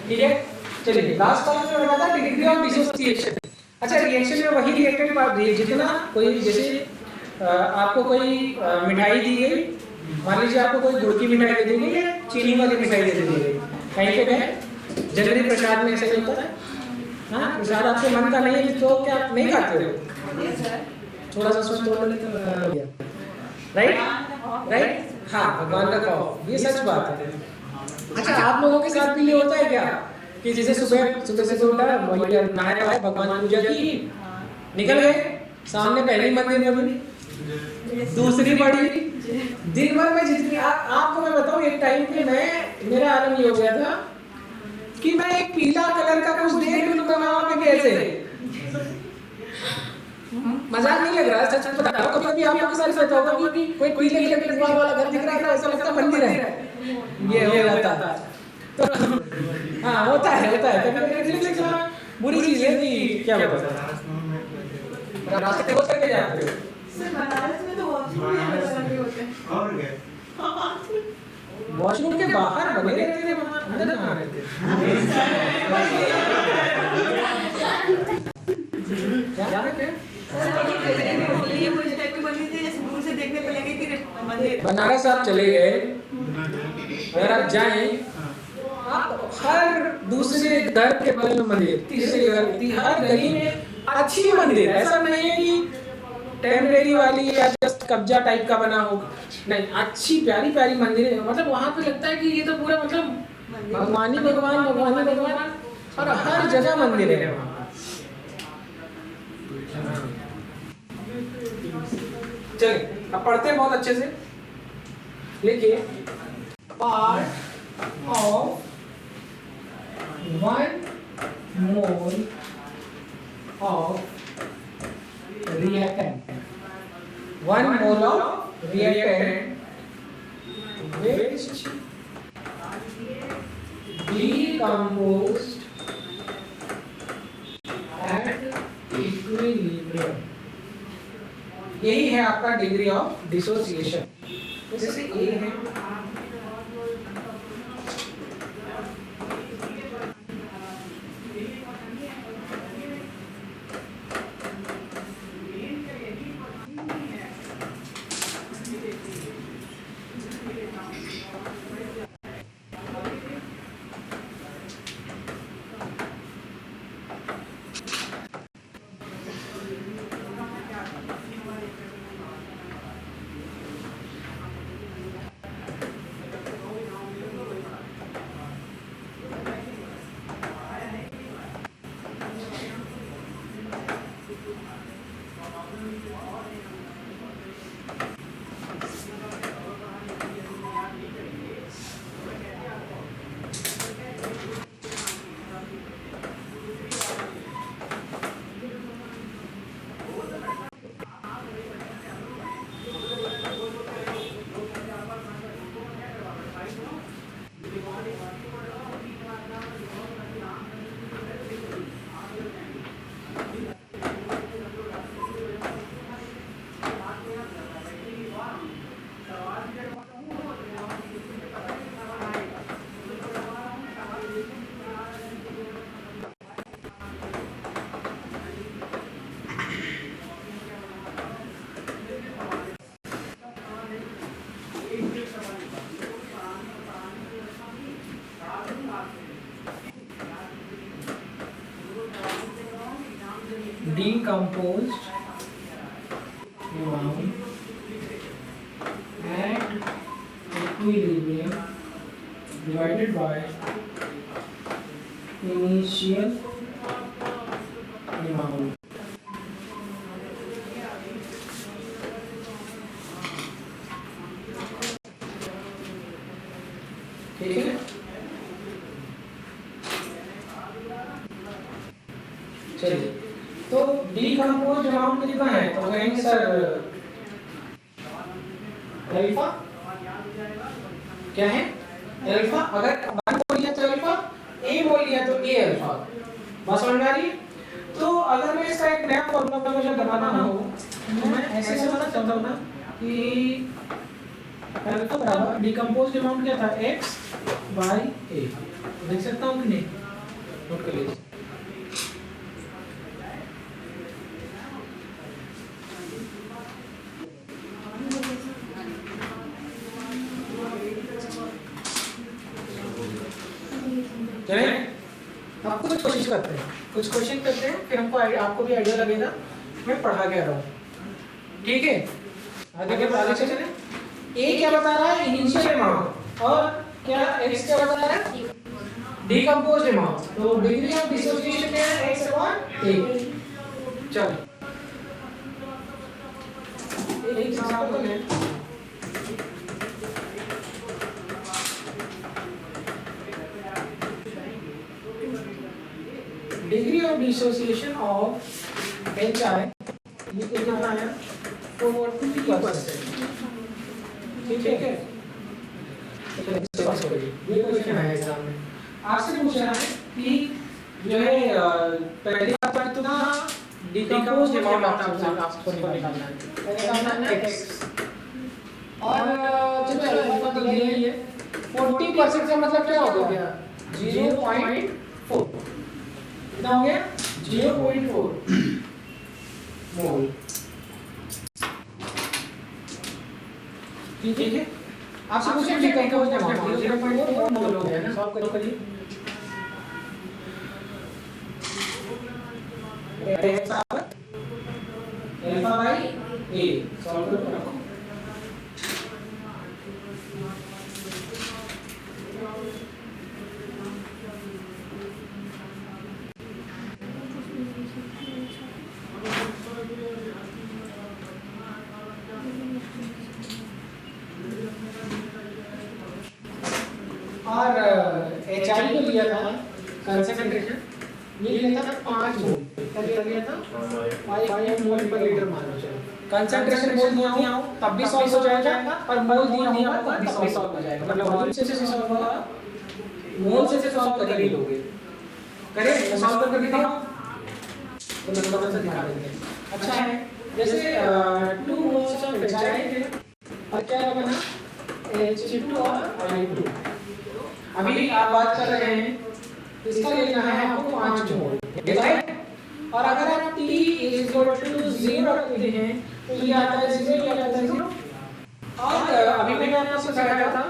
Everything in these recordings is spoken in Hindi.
ठीक है, चलिए लास्ट वाला जो बताया था डिग्री ऑफ डिसोसिएशन। अच्छा, रिएक्शन में वही रिएक्टेंट बात दी, जितना कोई जैसे आपको कोई मिठाई दी गई, मान लीजिए आपको कोई गुड़ की मिठाई दे दी गई या चीनी वाली मिठाई दे दी गई, कहीं पे है जनरली प्रसाद में ऐसा ही होता है। हाँ, प्रसाद आपके मन का नहीं है तो क्या आप नहीं खाते हो? थोड़ा सा सोच तो राइट राइट, हाँ भगवान का खाओ, ये सच बात है। अच्छा, आप लोगों के साथ भी ये होता है क्या कि जैसे सुबह सुबह से उठा, नहाया है, भगवान पूजा की, निकल गए, सामने पहली मंदिर बनी, दूसरी बड़ी, दिन भर में जितनी आपको मैं बताऊं, एक टाइम पे मेरा आलम ये हो गया था कि मैं एक पीला कलर का कुछ देख लूंगा वहां पे कैसे, मजाक नहीं लग रहा, सच बता रहा हूं। कभी कभी आपके साथ ऐसा होगा कि कोई पीले कलर के दीवार वाला घर दिख रहा है, ऐसा लगता है मंदिर है, ये हो जाता है। तो हाँ, होता है कभी बुरी चीज है कि क्या बताता है, रास्ते होते करके जाते हो। बनारस में तो और क्या, वॉशरूम के बाहर बने रहते थे, अंदर कहाँ रहते बनारस आप चले गए, अगर आप जाएं, आप हर दूसरे घर के बगल में मंदिर, तीसरे घर, हर गली में अच्छी मंदिर, ऐसा नहीं है कि टेम्परेरी वाली या जस्ट कब्जा टाइप का बना हो, नहीं, अच्छी प्यारी प्यारी मंदिर है। मतलब वहां पे लगता है कि ये तो पूरा मतलब भगवान ही भगवान, भगवान ही भगवान, और हर जगह मंदिर है वहां। चलिए अब पढ़ते हैं बहुत अच्छे से, लिखिए part of 1 mole of reactant, 1 mole of reactant which decomposed at equilibrium, यही है आपका डिग्री ऑफ डिसोसिएशन। जैसे ए है, decomposed amount at equilibrium divided by initial amount. ठीक है, चलिए तो डीकंपोज अमाउंट कितना है, तो कहेंगे सर अल्फा, क्या है अल्फा, अगर 1 बोल लिया तो अल्फा, ए बोल लिया तो ए अल्फा, बस समझ में आ रही है। तो अगर मैं इसका एक नया फॉर्मूला मुझे बनाना हो तो मैं ऐसे बनाना चाहता हूँ ना कि अल्फा बराबर डिकम्पोज्ड अमाउंट क्या था x बाई a। देख सकता हूँ कि नहीं, नोट कर लीजिए। चले अब कुछ कोशिश करते हैं, कुछ क्वेश्चन करते हैं, फिर हमको आपको भी आइडिया लगेगा मैं पढ़ा क्या रहा हूँ। ठीक है, आगे चले। ए क्या बता रहा है, इनिशियल अमाउंट, और क्या एक्स क्या बता रहा है, डिकम्पोज्ड अमाउंट। तो डिग्री ऑफ डिसोसिएशन क्या है, एक्स अपॉन ए। चलो एक एग्जांपल है, degree of dissociation of H I ये कितना है 40%। ठीक है, ये क्वेश्चन आया एग्जाम में, आपसे पूछ रहा है कि जो है पहली बात तो ना डिकम्पोज्ड अमाउंट आपको निकालना है x, और चलो अल्फा तो दिया ही है, 40% का मतलब क्या हो गया 0.4, कितना हो गया 0.4 मोल। ठीक है, आपसे पूछे डिकम्पोज्ड अमाउंट 0.4 मोल हो गया ना, सॉल्व करिए। अल्फा बाई ए सॉल्व करो, रखो। और एच आई को लिया था कंसंट्रेशन, ये लिया था 5 मोल, क्या लिया था 5 मोल पर लीटर मान लो। चलो कंसंट्रेशन मोल दिया हो तब भी सॉल्व हो जाएगा, और मोल दिया होगा तब भी सॉल्व हो जाएगा, मतलब वॉल्यूम से सॉल्व होगा, मोल से सॉल्व कर ही लोगे। करें सॉल्व कर दिखाओ तो नंबर से दिखा देंगे। अच्छा है, जैसे 2 मोल्स ऑफ एच आई है, और क्या बना H2 और I2। अभी आप बात कर रहे हैं, इसका लेना है आपको 5 मोल, राइट? और अगर आप t = 0 रखते हैं तो ये आता है 0, ये आता है 0। और अभी मैंने आपको सिखाया था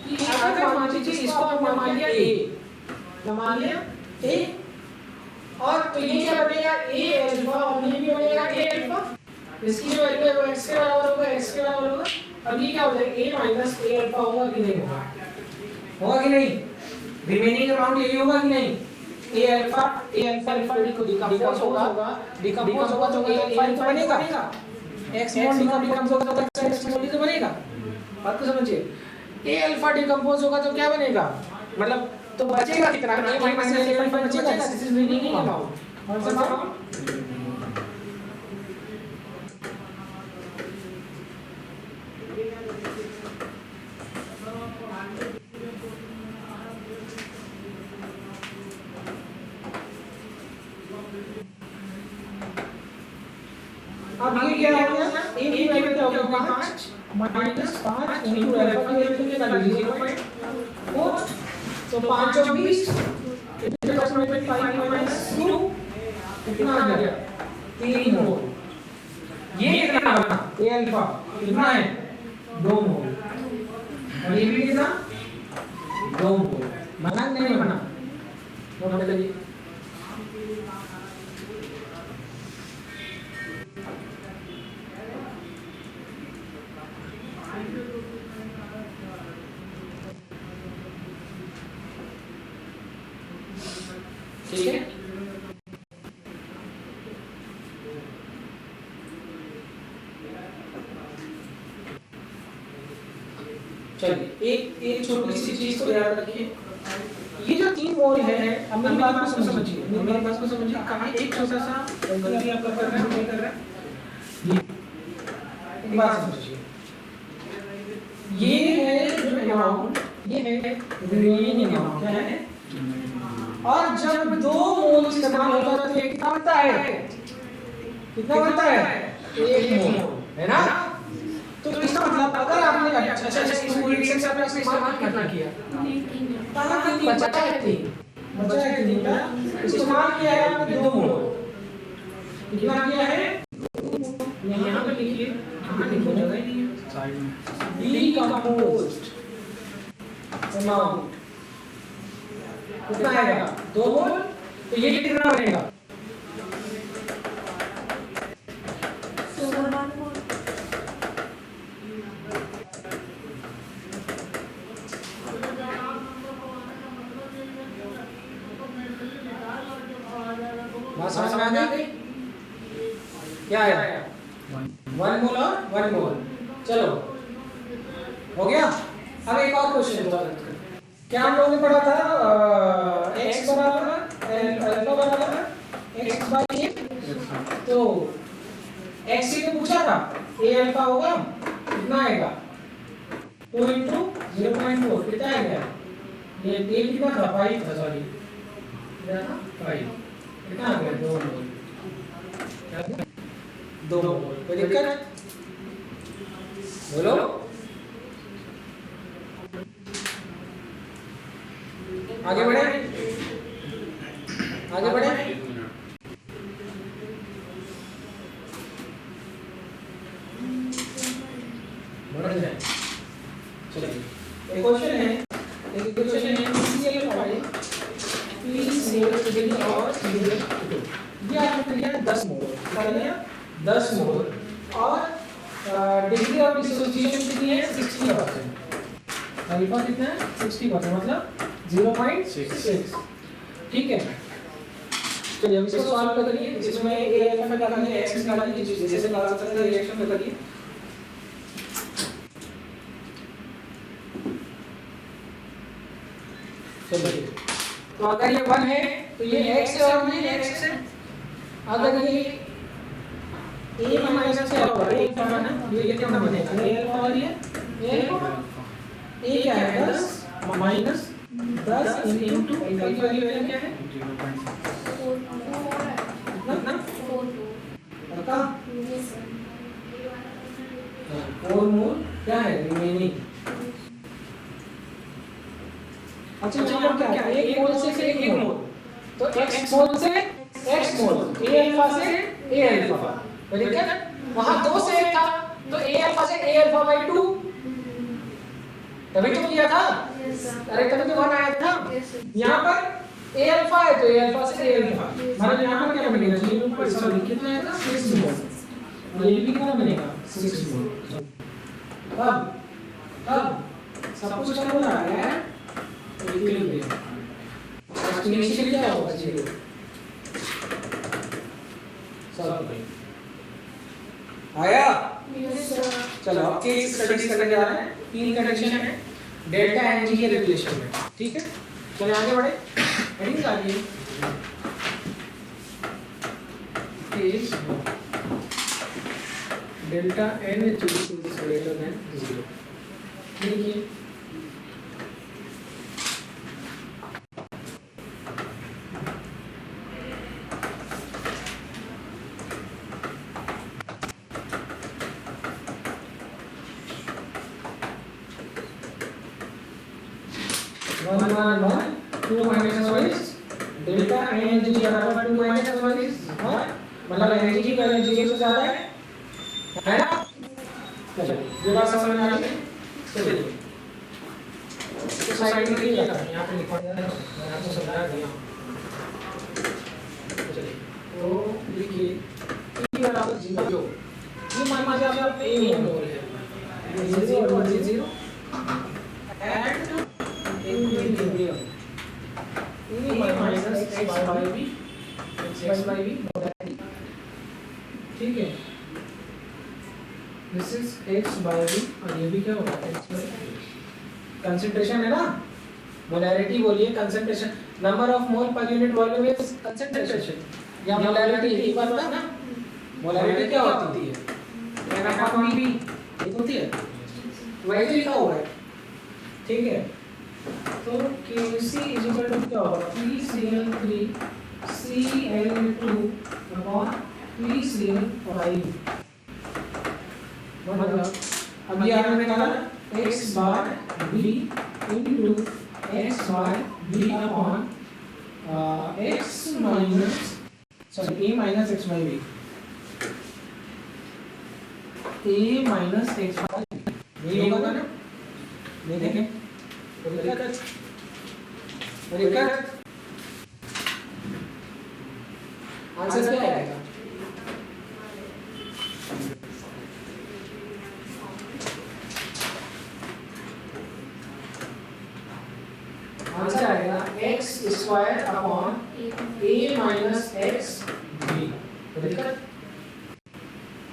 कि अगर मान लीजिए इसको आपने मान लिया a, मान लिया a, और तो ये क्या बनेगा a अल्फा, और ये भी बनेगा a अल्फा, इसकी जो वैल्यू है वो x के बराबर होगा, x के बराबर होगा। अब ये क्या हो जाएगा a माइनस a अल्फा होगा कि नहीं होगा, होगा कि नहीं, रिमेनिंग अमाउंट यही होगा कि नहीं, a अल्फा अल्फा को डिकम्पोज होगा तो a अल्फा बनेगा, x मोल डिकम्पोज होगा तो x मोल तो बनेगा। बात को समझिए, a अल्फा डिकम्पोज होगा तो क्या बनेगा, मतलब तो बचेगा कितना, a माइनस a अल्फा बचेगा, दिस इज रिमेनिंग अमाउंट। कौन सा अमाउंट, अब ये क्या हो गया, a की वैल्यू क्या हो गया 5 माइनस 5 इनटू अल्फा की वैल्यू कितना कर लीजिए 0.4, तो 5 और 20 अप्रोक्सीमेटली 5 माइनस 2 कितना आ गया 3 मोल। ये कितना बना a अल्फा कितना है 2 मोल, और ये भी कितना 2 मोल, बना नहीं बना, नोट कर लीजिए। ठीक है, चलिए एक छोटी सी चीज को याद रखिए, ये जो 3 मोल है, अब मेरी बात को समझिए, मेरी बात को समझिए, कहाँ एक छोटा सा गलती आपका कर रहा है, कर रहा है, ये बात समझिए, ये है जो अमाउंट, ये है रिमेनिंग अमाउंट, क्या है, और जब 2 मोल इस्तेमाल होता है तो ये कितना बनता है, कितना बनता है 1 मोल, है ना। तो तो इसका मतलब अगर आपने अच्छा इस पूरी रिएक्शन से आपने इस्तेमाल कितना किया, बचा है 3 का इस्तेमाल किया है आपने 2 मोल। कितना किया है, यहाँ पे लिखिए, कहाँ लिखो, जगह ही नहीं है साइड में, डीकंपोज्ड अमाउंट कितना आएगा, 2 मोल। तो ये कितना बनेगा, बात समझ में आ गई, क्या आया 1 मोल और 1 मोल। चलो हो गया। अब एक और क्वेश्चन क्या हम लोगों ने पढ़ा था, x बराबर अल्फा बराबर x बाई a, तो x से पूछा था a अल्फा होगा कितना आएगा, 2 into 0.4 कितना आएगा, ये a कितना था 5 था, सॉरी कितना था 5, कितना आ गया 2 मोल, 2 मोल। कोई दिक्कत, बोलो आगे बढ़े, आगे बढ़े। बढ़ जाए, चलिए एक क्वेश्चन है, एक क्वेश्चन है PCl फाइल PCl और CL2, ये आपने लिया 10 मोल, क्या लिया 10 मोल, और डिग्री ऑफ डिसोसिएशन कितनी है 60%, अल्फा कितना है 60%, मतलब 0.6। ठीक है, चलिए अब इसको सॉल्व करिए, इसमें a अल्फा का निकालना है, x निकालना है, जैसे लगा सकते हैं रिएक्शन में करिए। चलिए तो अगर ये 1 है तो ये x है और ये x है, अगर ये a माइनस क्या होगा, a अल्फा ना, ये कितना बनेगा, a अल्फा और ये a अल्फा, a क्या है 10 माइनस 10 इनटू अल्फा की वैल्यू क्या है 4 मोल क्या है रिमेनिंग। अच्छा यहाँ क्या है, 1 मोल से 1 मोल, तो x मोल से x मोल, a अल्फा से a अल्फा, ठीक है, वहां 2 से 1 था तो a अल्फा से a अल्फा बाई 2, तभी तो किया था, अरे तभी तो 1 आया था। यहाँ पर a अल्फा है तो a अल्फा से a अल्फा, मतलब यहाँ पर क्या बनेगा, 0 पर सॉरी कितना आएगा 6 मोल, और ये भी कितना बनेगा 6 मोल। अब सब कुछ क्या हो रहा है, इनिशियली क्या होगा 0, आया। चलो अब केस स्टडीज करने जा रहे हैं, 3 कंडीशन है डेल्टा एनजी के रिलेशन में, ठीक है। चलिए आगे बढ़े, हेडिंग डालिए, case delta N is greater than 0, देखिए 1 1 1 2 minus 1 is delta एनर्जी बराबर 2 minus 1 is 1, मतलब एनर्जी की वैल्यू 0 से ज्यादा है ना। चलिए ये बात समझ में आ गई, चलिए तो साइड में लिखा है, यहाँ पे लिखा है, मैं आपको समझा दिया। चलिए तो लिखिए e बराबर 0, ये मान लीजिए आप a मोल है, ये 0 और ये 0 and equilibrium a minus x by b, x by b molarity, ठीक है, this is x by b और ये भी क्या होगा x by b, कंसंट्रेशन है ना, मोलैरिटी बोलिए concentration, number of mole per unit volume is concentration या मोलैरिटी, एक बात ना, मोलैरिटी क्या होती है n/v ये होती है, वैसे लिखा हुआ है, ठीक है। तो Kc इक्वल टू क्या होगा, PCl3 Cl2 अपॉन PCl5, मतलब अब ये आपने निकाला x bar b into x bar b upon x minus sorry a minus x by b, a minus x by b ये होगा ना, ये देखें आंसर क्या आएगा? आंसर आएगा x square upon a minus x b।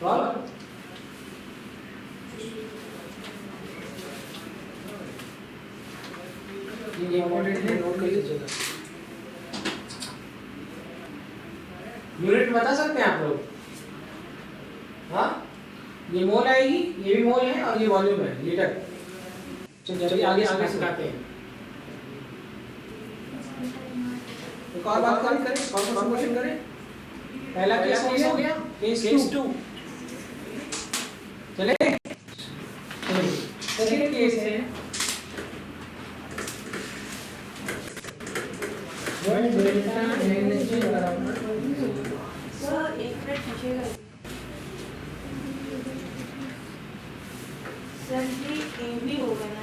और ये इम्पोर्टेंट है, नोट कर लीजिएगा। यूनिट बता सकते हैं आप लोग? हाँ, ये मोल आएगी, ये भी मोल है और ये वॉल्यूम है, लीटर। चलिए आगे सिखाते हैं। एक और बात करें, कौन सा क्वेश्चन करें? पहला केस हो गया, केस 2। चले सेकंड केस है वन डेल्टा एनर्जी बराबर सर एक मिनट पूछिएगा सर जी ए भी होगा ना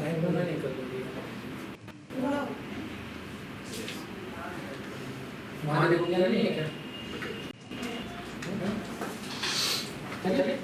नहीं कर दोगे पूरा वहां देखो क्या नहीं है क्या? चलिए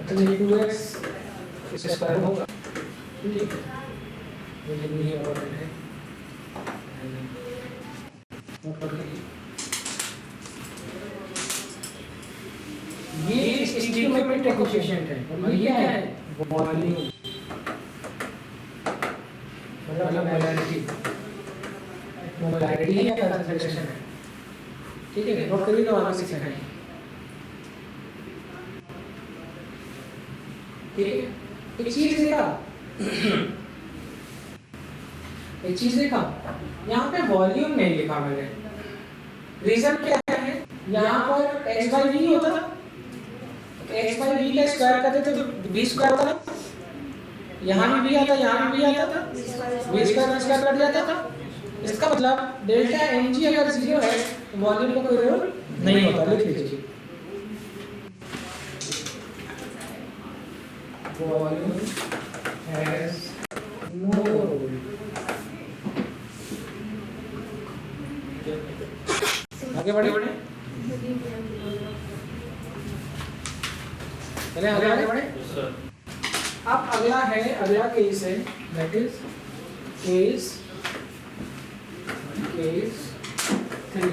तो ये 2x स्क्वायर होगा, ठीक है, ये भी इम्पोर्टेंट है। ये स्टीरियोमेट्रिक कोएफिशिएंट है और ये क्या है? वॉल्यूम मतलब मोलैरिटी या कंसंट्रेशन है, ठीक है। नोट करिए तो आगे सीखेंगे, ठीक है। एक चीज देखा यहाँ पे वॉल्यूम नहीं लिखा मैंने, रीजन क्या है? यहाँ पर x बाई v होता था, x बाई v का स्क्वायर करते थे तो v स्क्वायर होता था, यहाँ भी v आता, यहाँ भी v आता था, v स्क्वायर कट जाता था। इसका मतलब डेल्टा mg अगर 0 है तो वॉल्यूम का कोई रोल नहीं होता, लिख लीजिए वॉल्यूम हैज नो रोल। आगे बढ़े चले आगे बढ़े। अब अगला केस है, दैट इज केस 3।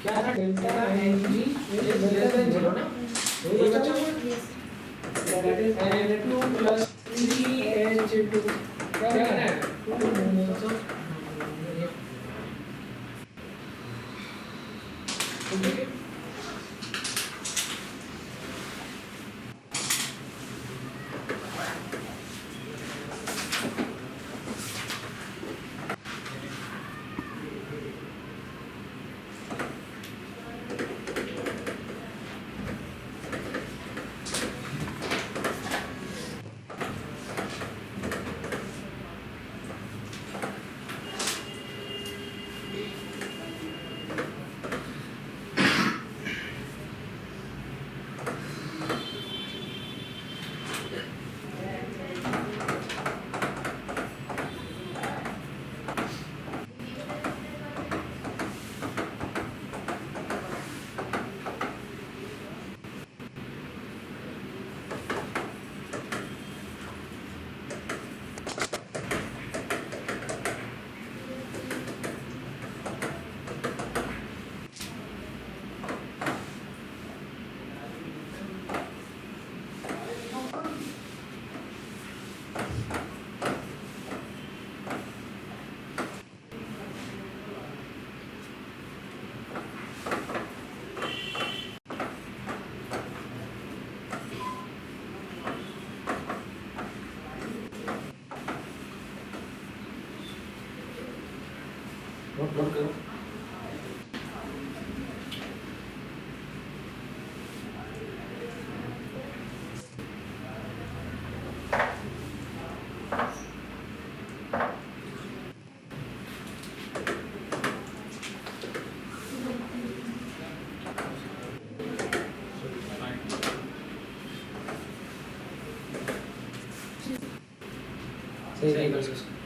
क्या है? Delta NG is less than 0 ना, ये बच्चों that is N2 plus 3H2 क्या है? 2 मोल्स ऑफ ठीक है। नोट करो। सही कर सकते।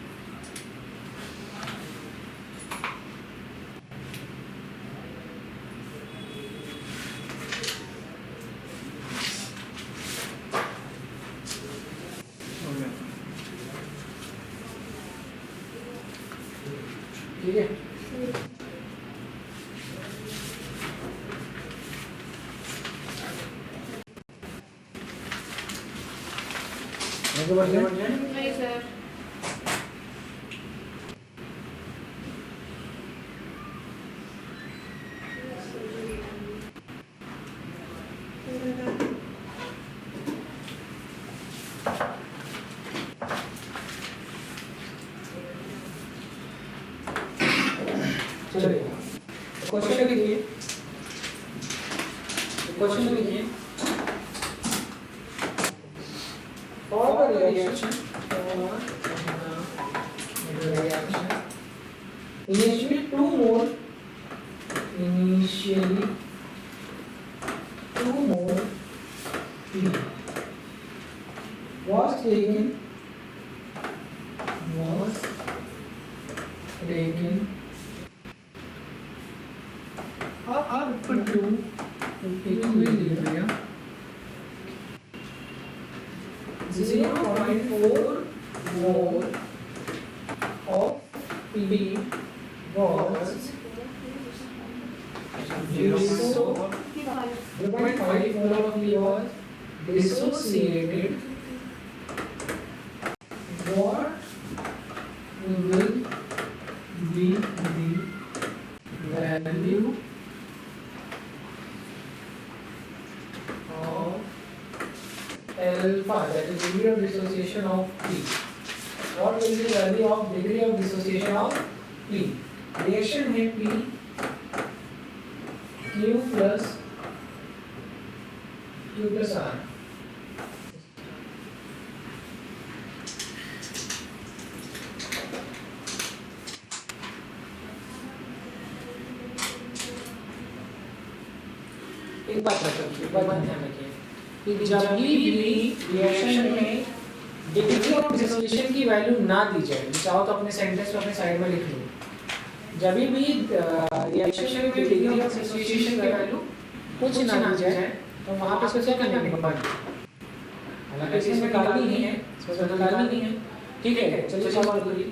ठीक है। नहीं सर। चलिए क्वेश्चन लिखिए। क्वेश्चन लिखिए। For the reaction, initially 2 mole P was taken up to equilibrium 0.4 mole of P was 0.5 mole of P was dissociated. What will be the value of alpha, that is degree of dissociation of P? What will be the value of degree of dissociation of P? Reaction है P Q plus R. एक बात रखिए, ध्यान रखिए कि जब भी रिएक्शन में डिग्री ऑफ डिसोसिएशन की वैल्यू ना दी जाए, चाहो तो अपने सेंटेंस को अपने साइड में लिख लो। जब भी रिएक्शन में डिग्री ऑफ डिसोसिएशन की वैल्यू कुछ ना दी जाए तो वहां पे क्या करना है? हालांकि इसमें निकालनी नहीं है, इसमें निकालनी नहीं है। ठीक है, चलिए सवाल करिए।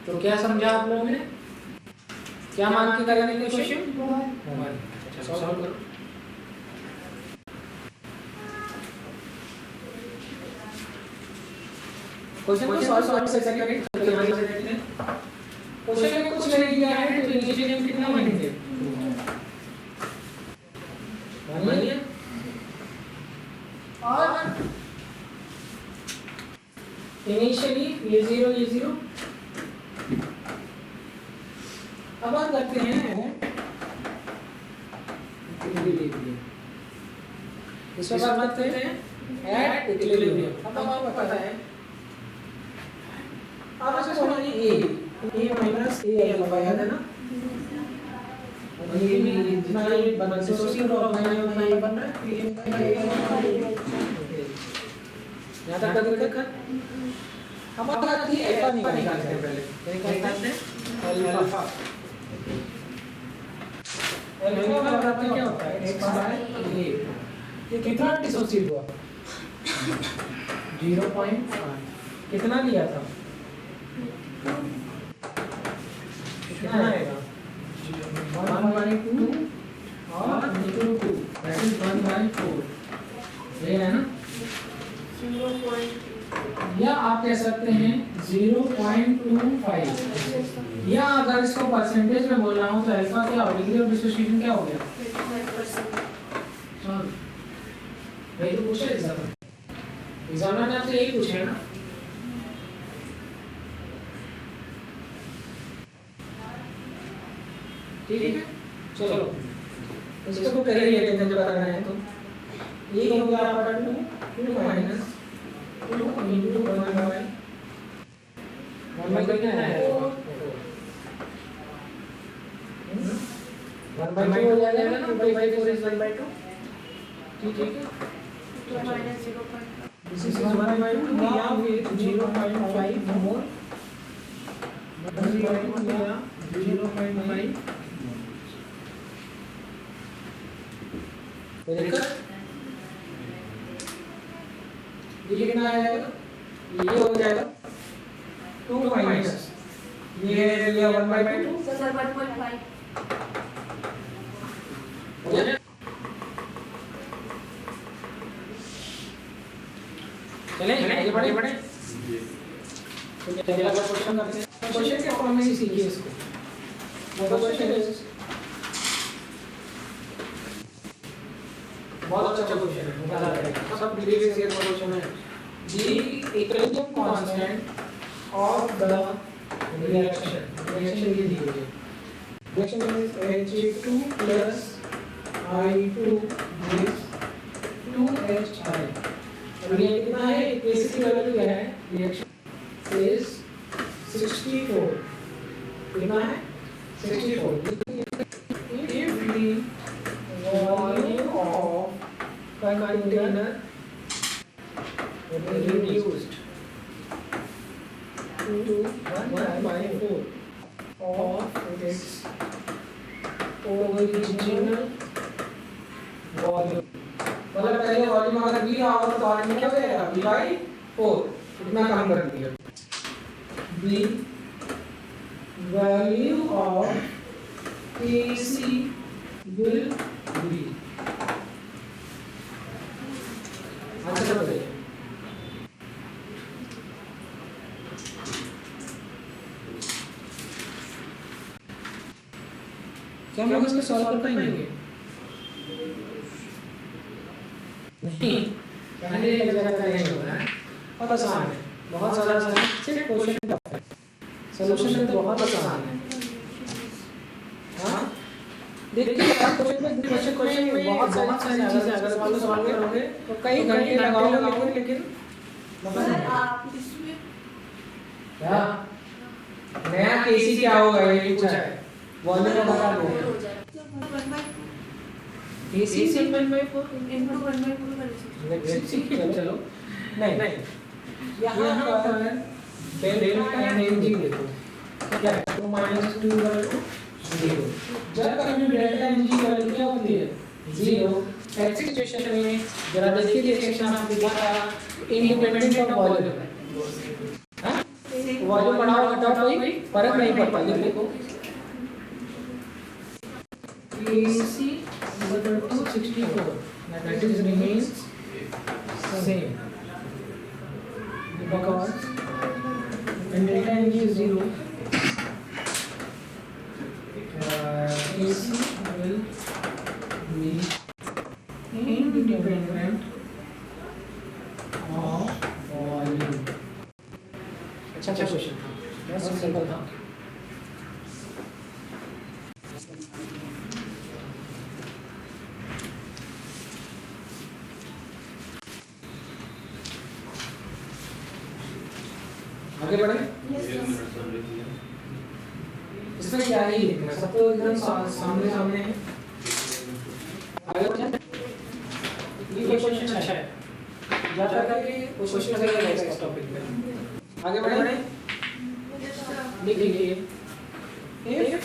तो क्या समझा आप लोगों ने? क्या मान के करेंगे क्वेश्चन? अच्छा सॉल्व करो। क्वेश्चन को सॉल्व से करेंगे। क्वेश्चन में कुछ नहीं दिया है तो इनिशियली हम कितना मानेंगे? मानिए और इनिशियली ये 0 अब बात करते हैं इसके बाद बात करते हैं एट इक्विलिब्रियम। अब आपको पता है, आप ऐसे समझिए ए माइनस ए अल्फा याद है ना, और ये भी जितना ये बन डिसोसिएट और बन रहा है यहाँ तक का दिक्कत। हम अल्फा निकालते हैं पहले, क्या निकालते हैं? अल्फा का बराबर क्या होता है? x by a। ये कितना डिसोसिएट हुआ? 0.5 कितना लिया था? कितना आएगा? 1/2 और into 2 that is 1/4 ये है ना? 0. या आप कह सकते हैं 0.25 या अगर इसको परसेंटेज में बोलना हो तो अल्फा क्या हो, डिग्री ऑफ डिसोसिएशन क्या हो गया? 25%. वही तो पूछा एग्जामिनर ने आपसे यही पूछा है ना। ठीक है चलो इसको कर ही लेते हैं जब करना है तो ये हो गया आपका 2 माइनस 2 into 1/1 कितना है? 1/2 हो जाएगा ना, 2/4 is 1/2 ठीक है 2 minus 0. this is 1/2 now with 0.5 more 1/2 या 0.5 कोई दिक्कत? ये कितना आएगा? ये हो जाएगा 2 माइनस ये है 1/2 सर 1.5. हो गया? चलें आगे बढ़े तो चलिए अगला क्वेश्चन करते हैं। क्वेश्चन के फॉर्म में ही सीखिए इसको। वो क्वेश्चन है बहुत अच्छा क्वेश्चन है, मजा आएगा। सब प्रीवियस ईयर का क्वेश्चन है। The equilibrium constant of the reaction ये दी हुई है। Reaction is H2 plus I2 is 2HI। अब ये कितना है? बेसिक वैल्यू क्या है? रिएक्शन इज 64 कितना है? 64 if the volume of container reduced to 1/4 of its original volume मतलब पहले वॉल्यूम अगर v रहा हो तो वॉल्यूम क्या हो जाएगा? v/4 इतना काम कर दिया। the value of Kc will be answer बताइए। क्या हम लोग इसको सॉल्व कर पाएंगे? नहीं पहले एक जगह का नहीं होगा बहुत आसान है, बहुत सारा आसान है, सिर्फ क्वेश्चन का है, सॉल्यूशन तो बहुत आसान है। हाँ देखिए आप क्वेश्चन में बहुत सारी चीजें अगर आप सॉल्व करोगे तो कई घंटे लगाओगे लेकिन सर आप इसमें क्या नया केसी क्या होगा ये पूछा है, वॉल्यूम का बता दो। हो जाएगा 1/2 केसी से 1/4 into 1/4 चलो नहीं यहाँ पर डेल्टा एनर्जी देखो क्या है 2 - 2/2 0। जब कभी डेल्टा एनर्जी वैल्यू क्या होती है 0 ऐसी सिचुएशन में जरा देखिए रिएक्शन आपको दिखा रहा इंडिपेंडेंट ऑफ वॉल्यूम है। हां वॉल्यूम बढ़ाओ घटाओ कोई फर्क नहीं पड़ता। देखो AC equal to 64 that is remains same because when delta N is 0 AC will be independent of volume। अच्छा क्वेश्चन था, बहुत सिंपल था। आगे बढ़े इसमें क्या ही लिखना, सब तो एकदम सामने सामने है। आगे बढ़े ये क्वेश्चन अच्छा है, ज्यादा करके क्वेश्चन सही है इस टॉपिक पे। आगे बढ़े लिख लीजिए if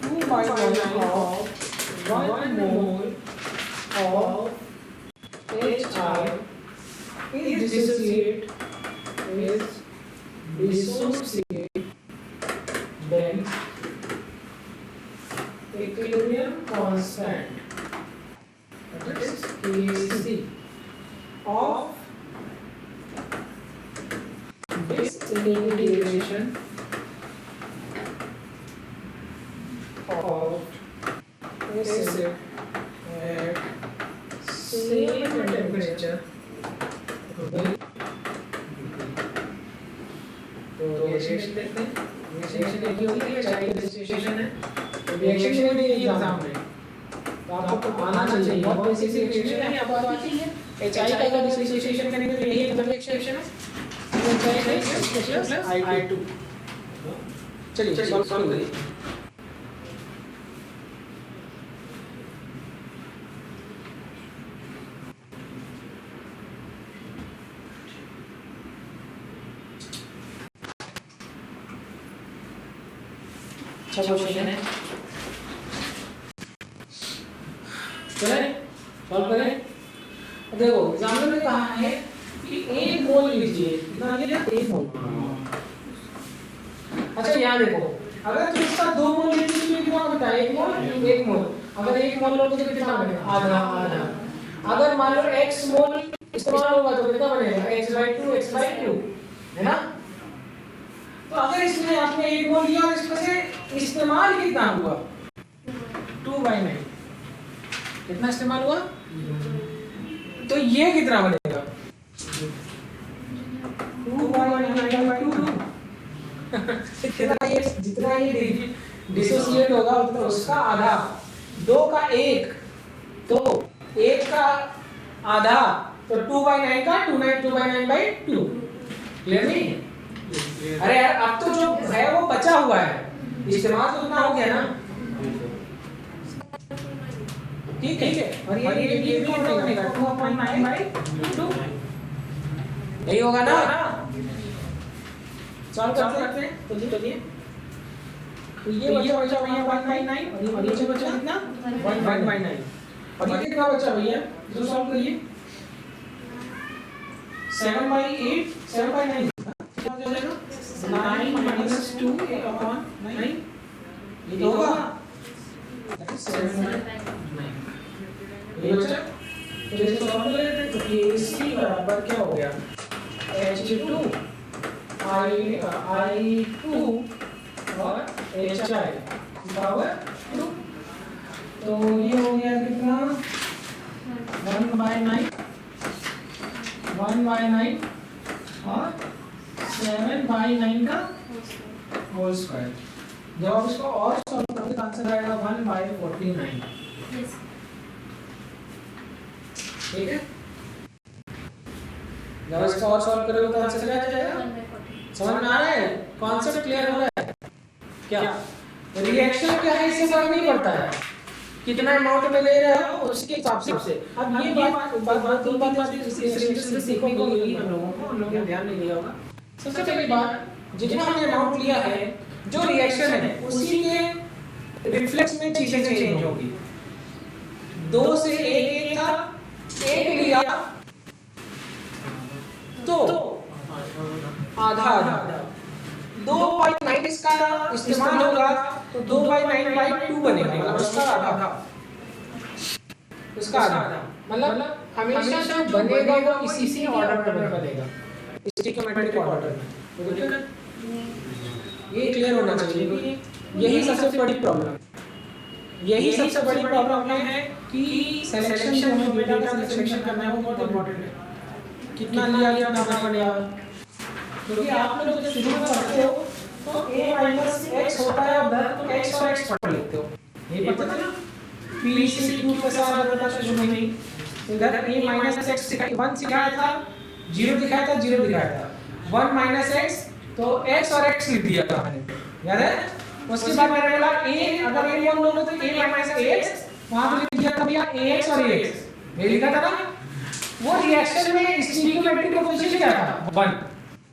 2/1 of 1 mole of dissociate then equilibrium constant, that is Kc of this integration of acid at same temperature तो रिएक्शन देखते हैं। रिएक्शन एक ही होगी, चाय की डिस्टिलेशन है, तो रिएक्शन में भी एग्जाम में तो आपको आना चाहिए। बहुत ऐसी रिएक्शन है आपको आती है, चाय का अगर डिस्टिलेशन करेंगे तो यही रिएक्शन है, I2। चलिए सॉल्व करिए। अच्छा क्वेश्चन है, चलें सॉल्व करें। देखो एग्जाम्पल में कहा है कि 1 मोल लीजिए, कितना लीजिए 1 मोल। अच्छा यहाँ देखो, अगर तुम इसका 2 मोल लीजिए तो कितना होता है 1 मोल 1 मोल। अगर 1 मोल लोगे तो कितना बनेगा आधा आधा। अगर मान लो x मोल इस्तेमाल होगा तो कितना बनेगा x/2 है ना। तो अगर इसमें आपने 1 मोल लिया और इसमें से इस्तेमाल कितना हुआ 2/9, कितना इस्तेमाल हुआ, तो ये कितना बनेगा 2/9/2। जितना ये डिसोसिएट होगा उतना उसका आधा, 2 का 1 तो 1 का आधा, तो 2/9 का 2/9/2। क्लियर नहीं? अरे यार अब तो जो है वो बचा हुआ है, इस्तेमाल तो उतना हो गया ना। ठीक है, और ये भी कितना बनेगा 2/9/2, यही होगा ना। सॉल्व करते हैं तो चलिए, तो ये बचा भैया 1/9 और ये बचा कितना 1/9 और ये कितना बचा भैया, जो सॉल्व करिए 7/8 7/9 कितना हो जाएगा 9 - 2/9 ये तो होगा 7/9 ये बचा। तो जैसे सॉल्व करें तो Kc बराबर क्या हो गया H2 I2 और HI पावर 2। तो ये हो गया कितना 1/9 और 7/9 का होल स्क्वायर। जब आप इसको और सॉल्व करोगे तो आंसर आएगा 1/49। ठीक है, जब इसको और सॉल्व करोगे तो आंसर क्या आ जाएगा, समझ में आ रहा है, कॉन्सेप्ट क्लियर हो रहा है क्या। रिएक्शन क्या है इससे फर्क नहीं पड़ता है, कितना अमाउंट में ले रहे हो उसके हिसाब से। अब ये बात इस रिएक्शन से सीखने को मिली हम लोगों ने ध्यान नहीं दिया होगा। सबसे पहली बात, जितना हमने अमाउंट लिया है, जो रिएक्शन है उसी के रिफ्लेक्स में चीजें चेंज होगी। 2 से 1 था, 1 लिया तो आधा 2/9 इसका इस्तेमाल होगा तो 2/9/2 बनेगा, मतलब उसका आधा, उसका आधा। मतलब हमेशा जो बनेगा वो इसी ऑर्डर में बनेगा, स्टिकियोमेट्रिक ऑर्डर में। ये क्लियर होना चाहिए क्योंकि यही सबसे बड़ी प्रॉब्लम है कि सिलेक्शन जो हमें डेटा का सिलेक्शन करना है वो बहुत इंपॉर्टेंट है। कितना लिया कितना पड़ेगा, क्योंकि आप लोग जब शुरू में पढ़ते हो तो a - x होता है उधर, तो x और x पढ़ लेते हो, ये पता था ना। p से q के साथ बदलना शुरू में ही इधर a - x सिखाया 1 सिखाया था, 0 दिखाया था 0 दिखाया था, 1 - x तो x और x लिख दिया था मैंने, याद है। उसके बाद मैंने बोला a, अगर a हम लोग तो a - x वहां पे लिख दिया था भैया ax और ax, ये लिखा था ना। वो रिएक्शन में स्टिकियोमेट्रिक कोएफिशिएंट क्या था 1,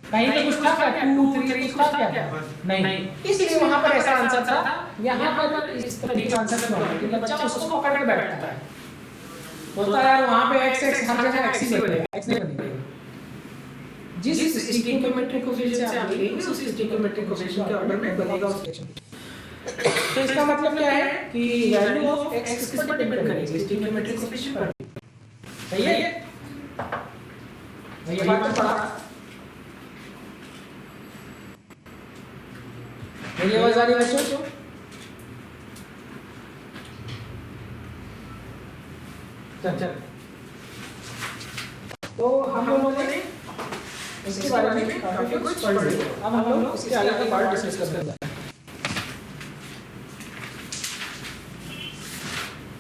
कहीं पे कुछ था क्या 2 3 कुछ था क्या नहीं, इसलिए वहां पर ऐसा आंसर था। यहां पर इस तरीके का आंसर नहीं होगा क्योंकि बच्चा उसको पकड़ के बैठता है, बोलता है यार वहां पे x हर जगह x ही बनेगा, x नहीं बनेगा। जिस स्टोइकियोमेट्रिक कोएफिशिएंट से आप लेंगे उस स्टोइकियोमेट्रिक कोएफिशिएंट के ऑर्डर में बनेगा उस रिएक्शन। तो इसका मतलब क्या है कि वैल्यू ऑफ x किस पर डिपेंड करेगी, स्टोइकियोमेट्रिक कोएफिशिएंट पर। सही है ये बात तो पढ़ा। मेरी आवाज आ रही है बच्चों? चल तो हम लोगों ने इसके बारे में काफी कुछ पढ़ लिया। अब हम लोग इसके आगे का पार्ट डिस्कस करते हैं।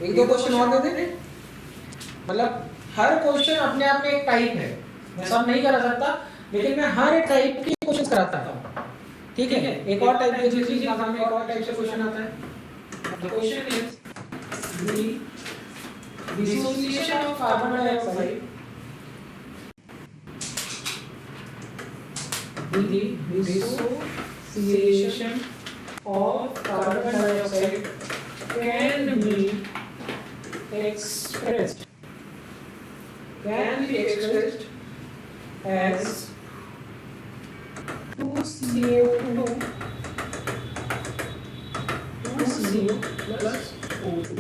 एक दो क्वेश्चन और दे दें, मतलब हर क्वेश्चन अपने आप में एक टाइप है, मैं सब नहीं करा सकता लेकिन मैं हर एक टाइप के क्वेश्चन कराता हूँ, ठीक है। एक और टाइप देख लीजिए, एग्जाम में एक और टाइप से क्वेश्चन आता है। The question is dissociation of carbon dioxide, the dissociation of carbon dioxide can be expressed as 2CO2 plus O2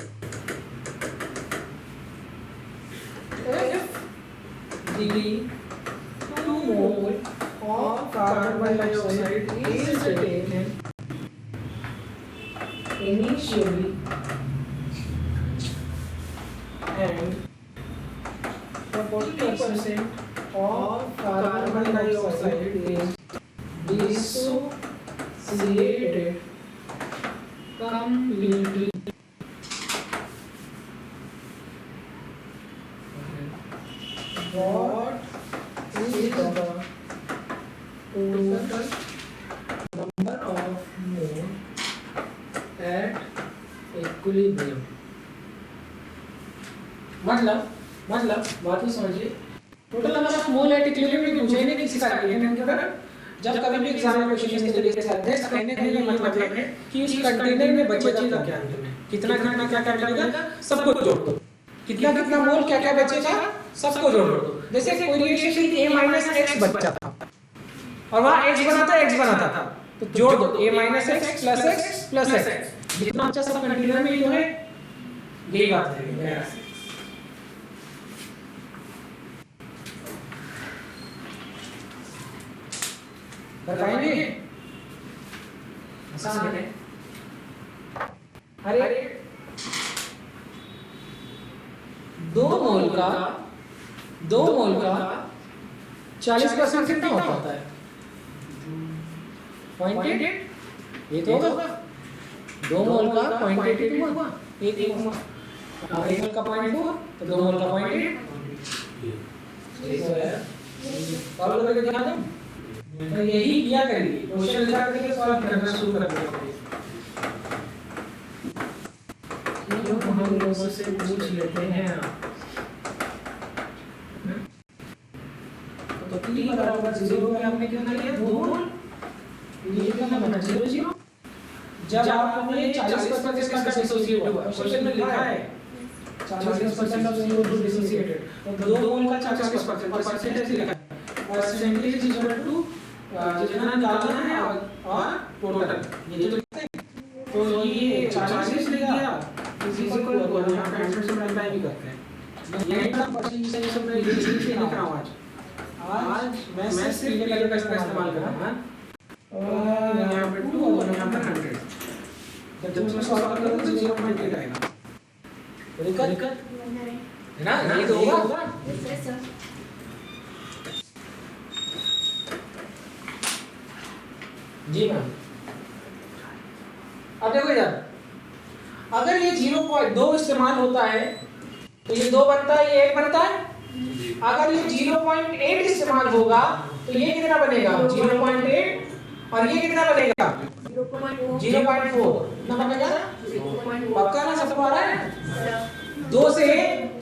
if the 2 mole of carbon dioxide is taken initially and 40% of carbon dioxide is dissociated completely. What is the total number of mole at equilibrium? मतलब बात ही समझिए। Total number of mole at equilibrium पूछे नहीं किसी का, जब कभी भी एग्जाम में क्वेश्चन इस तरीके से आते हैं कहने का ये मतलब है कि उस कंटेनर में बचेगा क्या, कितना क्या लगेगा, सबको जोड़ दो, कितना मोल क्या बचेगा सबको जोड़ दो। जैसे कोई रिएक्शन A - X बचा था और वहां X बना था तो जोड़ दो A - X प्लस X, जितना बचा सब कंटेनर में जो है यही बात है। बताएंगे आसान है। अरे 2 मोल का 40% कितना हो पाता है? 0.8 ये तो होगा। 2 मोल का 0.8 हुआ, एक मोल का 0.2 तो 2 मोल का 0.8 सही तो है। सॉल्व करके दिखा दूं तो यही किया करेंगे, क्वेश्चन लिखा करके सॉल्व करना शुरू कर देंगे। जो हम लोगों से पूछ लेते हैं तो t बराबर 0 पे हमने क्या किया 2 मोल, ये कितना बना 0 जब आपने 40% इसका डिसोसिएट हुआ, क्वेश्चन में लिखा है 40% ऑफ CO2 डिसोसिएटेड, तो 2 मोल का 40% परसेंटेज लिखा है, परसेंटेज इज इक्वल टू जितना निकालना है और टोटल ये तो लिखते हैं। तो ये 40 लिख दिया इज इक्वल टू यहां पे आंसर से मल्टीप्लाई भी करते हैं। यही का परसेंटेज से सब मैं लिख रहा हूं। आज मैं सिर्फ पीले कलर का इस्तेमाल कर रहा हूं और यहां पे 2 और यहां पर 100। जब मैं सॉल्व करूंगा तो 0.8 आएगा। दिक्कत है ना, ये तो होगा। जी मैम। अब देखो यार, अगर ये 0.2 इस्तेमाल होता है तो ये 2 बनता है, ये 1 बनता है। अगर ये 0.8 इस्तेमाल होगा तो ये कितना बनेगा 0.8 और ये कितना बनेगा 0.4 कितना बनेगा, पक्का ना सबको आ रहा है? 2 से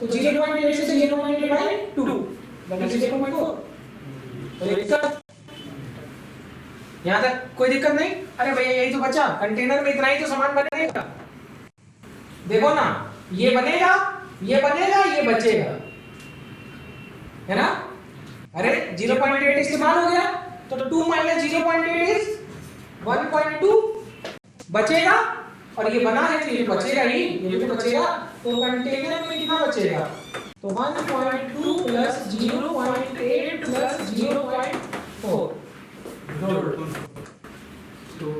तो 0.8 से 0.8/2 बनेगा 0.4। तो दिक्कत यहाँ तक कोई दिक्कत नहीं? अरे भैया यही तो बचा, कंटेनर में इतना ही तो सामान बनेगा। देखो ना, ये बनेगा, ये बचेगा, है ना? अरे 0.8 इस्तेमाल हो गया, तो 2 माइनस 0.8 इज 1.2 बचेगा, और ये बना है तो ये बचेगा ही, ये भी तो बचेगा, तो कंटेनर में कितना बचेगा, तो 1.2 plus 0.8 plus 0.4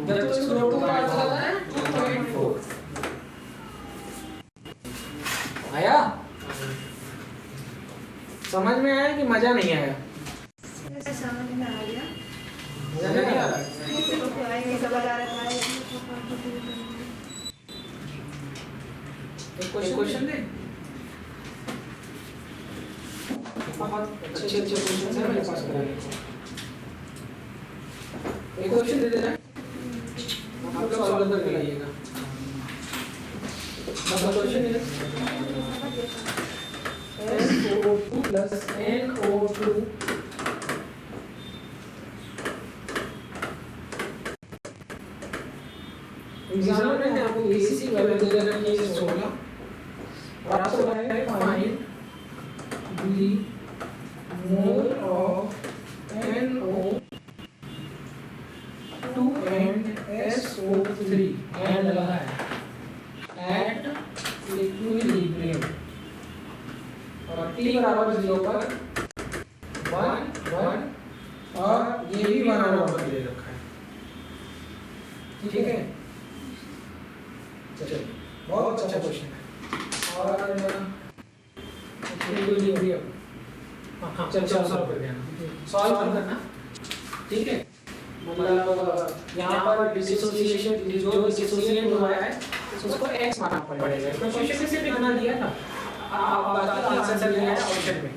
that is total आता है 2.4 आया, समझ में आया कि मजा नहीं आया? समझ में आ गया। मजा नहीं आया? एक क्वेश्चन दे, बहुत अच्छे क्वेश्चन है मेरे पास कराने को। एक क्वेश्चन दे देना, आप लोग सॉल्व करके लाइएगा। क्वेश्चन है SO2 plus NO2 एग्जाम में आपको बेसिक वैल्यू दे देना कि 16 और आपको बताया है find the mole of NO2 and SO3 and लगा है एट इक्विलिब्रियम और t बराबर 0 पर 1 1 और ये भी 1 और 1 दे रखा है, ठीक है? चलिए, बहुत अच्छा क्वेश्चन है। और इक्विलिब्रियम, हाँ चल सॉल्व कर देना, सॉल्व करना, ठीक है? मतलब यहाँ पर डिसोसिएशन जो डिसोसिएट हुआ है उसको x मानना पड़ेगा, इसमें क्वेश्चन में सिर्फ इतना दिया था, आप बाकी आंसर लिया है ऑप्शन में,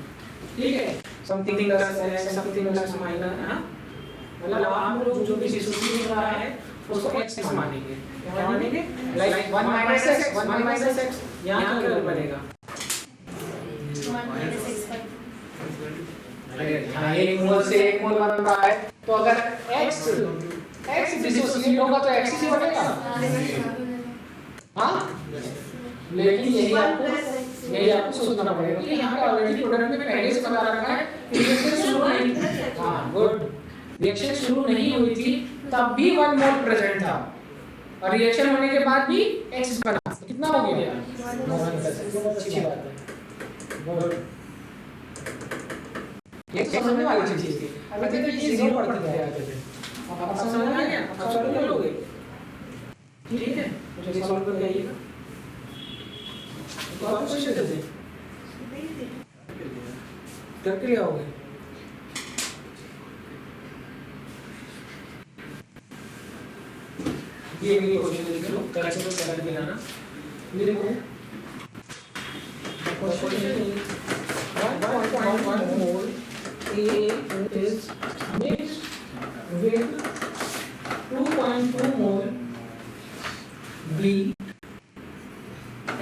ठीक है? Something plus something plus minus, हां मतलब आप लोग जो भी डिसोसिएट हो रहा है उसको x मानेंगे, क्या मानेंगे? लाइक 1 माइनस x यहाँ क्या बनेगा? 1 - x अरे यहाँ एक मोल से एक मोल बन रहा है, तो अगर x डिसोसिएट होगा तो x ही बनेगा, हाँ? लेकिन यही आपको सोचना पड़ेगा कि यहाँ का ऑलरेडी प्रोडक्ट में पहले से बता रखा है, रिएक्शन शुरू नहीं, हाँ गुड, रिएक्शन शुरू नहीं हुई थी तब भी 1 मोल प्रेजेंट था, और रिएक्शन होने के बाद भी x बना, तो कितना हो गया? 1 अच्छी बात है, गुड। ये समझने वाली चीज थी, अभी तक ये जीरो पढ़ते थे आते थे, अब समझ में आ गया? अब सॉल्व कर लोगे, ठीक है? मुझे सॉल्व करके आइएगा, तो आप क्वेश्चन देते करके ले आओगे, ये भी क्वेश्चन लिख लो, कैसे तो करके लाना, ये देखो question 1.1 mole A is mixed with 2.2 mole B,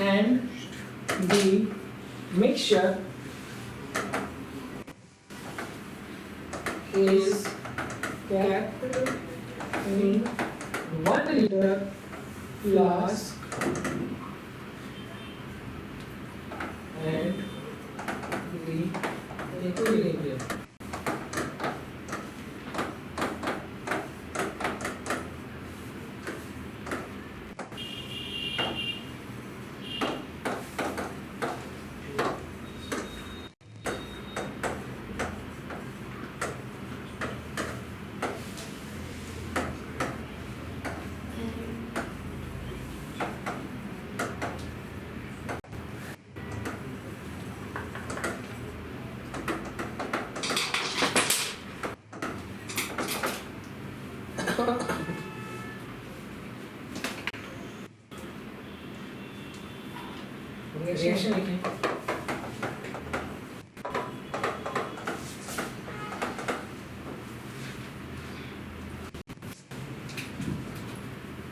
and the mixture is kept in 1 liter flask and the equilibrium. Reaction लिखें,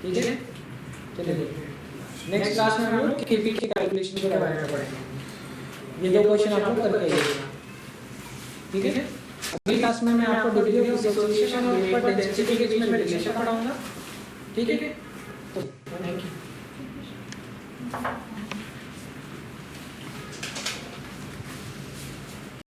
ठीक है? चलिए नेक्स्ट क्लास में हम लोग केपी के कैलकुलेशन के बारे में पढ़ेंगे, ये 2 क्वेश्चन आप लोग करके आइएगा, ठीक है? अगली क्लास में मैं आपको डिग्री ऑफ डिसोसिएशन और वेपर डेंसिटी के बीच में रिलेशन पढ़ाऊंगा, ठीक है? तो थैंक यू।